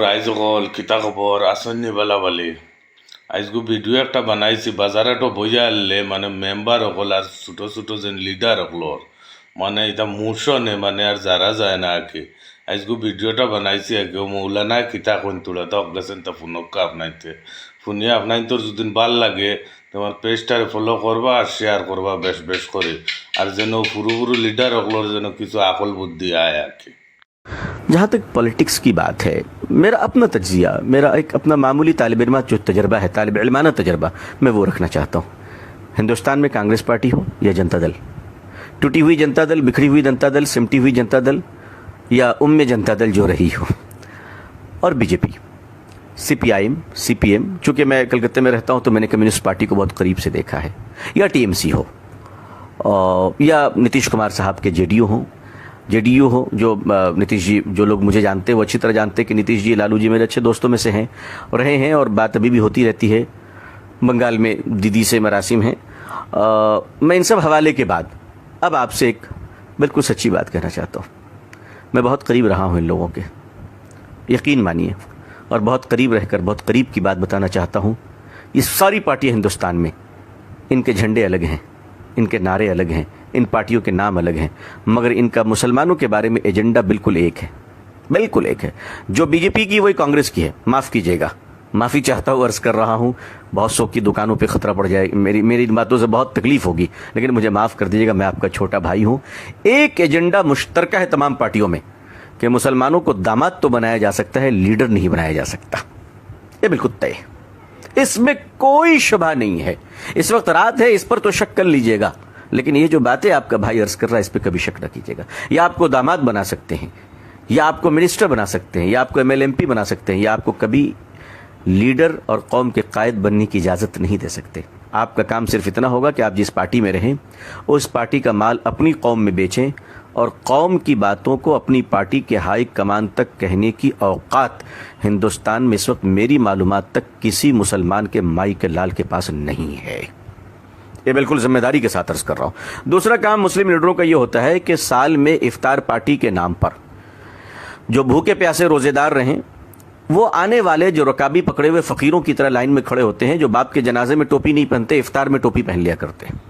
Rise হল কিতা খবর আসন্নি বেলা বলে আজগু ভিডিও একটা বানাইছি বাজারেটো বইয়া আনলে মানে মেম্বার হল আর ছোট ছোট যেন লিডার হকলর মানে এটা মোশনে মানে আর যারা যায় না আর কি আজগু ভিডিওটা বানাইছি আগে মৌলানা কিতা কোন তুলা তো গেছেন তা ফোনকা আপনাইতে ফোনে আপনাই তোর যদি ভাল লাগে তোমার পেজটারে ফলো করবা আর শেয়ার করবা বেশ বেশ করে আর যেন পুরো পুরো লিডার হকলর যেন কিছু আকল বুদ্ধি আয় আর কি। जहाँ तक पॉलिटिक्स की बात है, मेरा अपना तजिया, मेरा एक अपना मामूली तालिब इल्म जो तजर्बा है, तालिब इल्माना तजर्बा, मैं वो रखना चाहता हूँ। हिंदुस्तान में कांग्रेस पार्टी हो या जनता दल, टूटी हुई जनता दल, बिखरी हुई जनता दल, सिमटी हुई जनता दल या उम्मे जनता दल जो रही हो, और बीजेपी, CPIM, CPM, चूँकि मैं कलकत्ते में रहता हूँ तो मैंने कम्युनिस्ट पार्टी को बहुत करीब से देखा है, या TMC हो या नीतीश कुमार साहब के JDU हो, जो नीतीश जी, जो लोग मुझे जानते हैं वो अच्छी तरह जानते हैं कि नीतीश जी, लालू जी मेरे अच्छे दोस्तों में से हैं और रहे हैं, और बात अभी भी होती रहती है। बंगाल में दीदी से मरासिम हैं। मैं इन सब हवाले के बाद अब आपसे एक बिल्कुल सच्ची बात कहना चाहता हूँ। मैं बहुत करीब रहा हूँ इन लोगों के, यकीन मानिए, और बहुत करीब रहकर बहुत करीब की बात बताना चाहता हूँ। ये सारी पार्टियाँ हिंदुस्तान में, इनके झंडे अलग हैं, इनके नारे अलग हैं, इन पार्टियों के नाम अलग हैं, मगर इनका मुसलमानों के बारे में एजेंडा बिल्कुल एक है, बिल्कुल एक है। जो बीजेपी की वही कांग्रेस की है, माफ़ कीजिएगा, माफ़ी चाहता हूँ, अर्ज़ कर रहा हूँ, बहुत सौ की दुकानों पे ख़तरा पड़ जाए, मेरी इन बातों से बहुत तकलीफ़ होगी, लेकिन मुझे माफ़ कर दीजिएगा, मैं आपका छोटा भाई हूँ। एक एजेंडा मुश्तरका है तमाम पार्टियों में कि मुसलमानों को दामाद तो बनाया जा सकता है, लीडर नहीं बनाया जा सकता। ये बिल्कुल तय है, इसमें कोई शुबा नहीं है। इस वक्त रात है, इस पर तो शक कर लीजिएगा, लेकिन ये जो बातें आपका भाई अर्ज कर रहा है इस पर कभी शक न कीजिएगा। या आपको दामाद बना सकते हैं, या आपको मिनिस्टर बना सकते हैं, या आपको MLMP बना सकते हैं, या आपको कभी लीडर और कौम के कायद बनने की इजाज़त नहीं दे सकते। आपका काम सिर्फ इतना होगा कि आप जिस पार्टी में रहें उस पार्टी का माल अपनी कौम में बेचें, और कौम की बातों को अपनी पार्टी के हाई कमान तक कहने की औकात हिंदुस्तान में इस वक्त मेरी मालूमात तक किसी मुसलमान के माई के लाल के पास नहीं है। ये बिल्कुल जिम्मेदारी के साथ अर्ज कर रहा हूँ। दूसरा काम मुस्लिम लीडरों का ये होता है कि साल में इफ्तार पार्टी के नाम पर जो भूखे प्यासे रोजेदार रहें, वो आने वाले जो रकाबी पकड़े हुए फ़कीरों की तरह लाइन में खड़े होते हैं, जो बाप के जनाजे में टोपी नहीं पहनते, इफ्तार में टोपी पहन लिया करते हैं।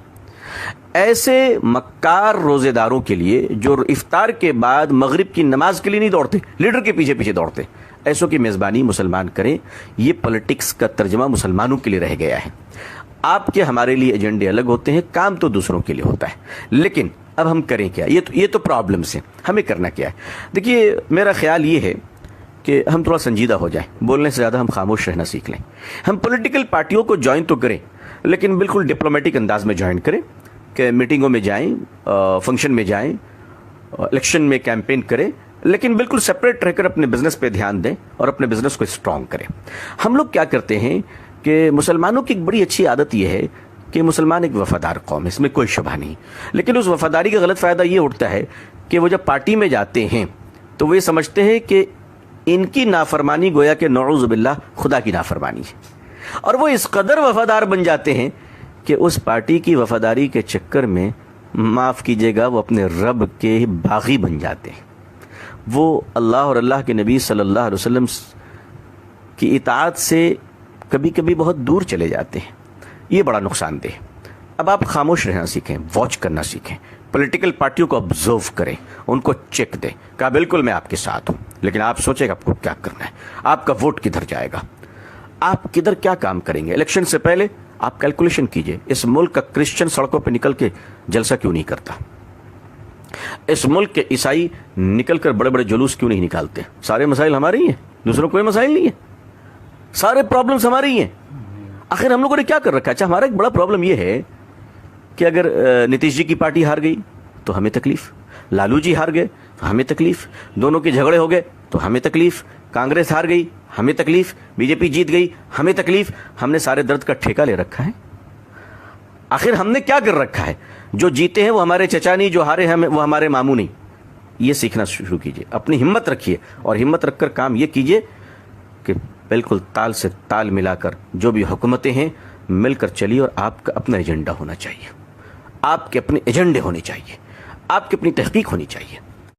ऐसे मक्कार रोजेदारों के लिए जो इफ्तार के बाद मगरिब की नमाज के लिए नहीं दौड़ते, लीडर के पीछे पीछे दौड़ते, ऐसों की मेज़बानी मुसलमान करें। ये पॉलिटिक्स का तर्जमा मुसलमानों के लिए रह गया है। आपके हमारे लिए एजेंडे अलग होते हैं, काम तो दूसरों के लिए होता है, लेकिन अब हम करें क्या? ये तो प्रॉब्लम्स है, हमें करना क्या है? देखिए, मेरा ख्याल ये है कि हम थोड़ा संजीदा हो जाएं, बोलने से ज़्यादा हम खामोश रहना सीख लें। हम पॉलिटिकल पार्टियों को ज्वाइन तो करें, लेकिन बिल्कुल डिप्लोमेटिक अंदाज में ज्वाइन करें, कि मीटिंगों में जाएं, फंक्शन में जाएं, इलेक्शन में कैंपेन करें, लेकिन बिल्कुल सेपरेट रहकर अपने बिजनेस पे ध्यान दें और अपने बिजनेस को स्ट्रॉन्ग करें। हम लोग क्या करते हैं कि मुसलमानों की एक बड़ी अच्छी आदत यह है कि मुसलमान एक वफादार कौम है, इसमें कोई शुबा नहीं, लेकिन उस वफादारी का गलत फ़ायदा ये उठता है कि वो जब पार्टी में जाते हैं तो वो ये समझते हैं कि इनकी नाफरमानी गोया कि नऊज़ बिल्लाह खुदा की नाफरमानी है, और वो इस कदर वफादार बन जाते हैं कि उस पार्टी की वफादारी के चक्कर में, माफ़ कीजिएगा, वो अपने रब के बागी बन जाते हैं। वो अल्लाह और अल्लाह के नबी सल्लल्लाहु अलैहि वसल्लम की इताअत से कभी कभी बहुत दूर चले जाते हैं। ये बड़ा नुकसानदेह है। अब आप खामोश रहना सीखें, वॉच करना सीखें, पॉलिटिकल पार्टियों को ऑब्जर्व करें, उनको चेक दें। कहा बिल्कुल मैं आपके साथ हूँ, लेकिन आप सोचें आपको क्या करना है, आपका वोट किधर जाएगा, आप किधर क्या काम करेंगे। इलेक्शन से पहले आप कैलकुलेशन कीजिए, इस मुल्क का क्रिश्चियन सड़कों पर निकल के जलसा क्यों नहीं करता, इस मुल्क के ईसाई निकल कर बड़े बड़े जुलूस क्यों नहीं निकालते। सारे मसाइल हमारे ही हैं, दूसरों कोई मसाइल नहीं है, सारे प्रॉब्लम्स हमारे ही हैं। आखिर हम लोगों ने क्या कर रखा है? अच्छा, हमारा एक बड़ा प्रॉब्लम ये है कि अगर नीतीश जी की पार्टी हार गई तो हमें तकलीफ, लालू जी हार गए तो हमें तकलीफ, दोनों के झगड़े हो गए तो हमें तकलीफ, कांग्रेस हार गई हमें तकलीफ, बीजेपी जीत गई हमें तकलीफ। हमने सारे दर्द का ठेका ले रखा है। आखिर हमने क्या कर रखा है? जो जीते हैं वो हमारे चचा नहीं, जो हारे हैं वो हमारे मामू नहीं। ये सीखना शुरू कीजिए, अपनी हिम्मत रखिए, और हिम्मत रखकर काम ये कीजिए कि बिल्कुल ताल से ताल मिलाकर जो भी हुकूमतें हैं मिलकर चलिए, और आपका अपना एजेंडा होना चाहिए, आपके अपने एजेंडे होने चाहिए, आपकी अपनी तहकीक होनी चाहिए।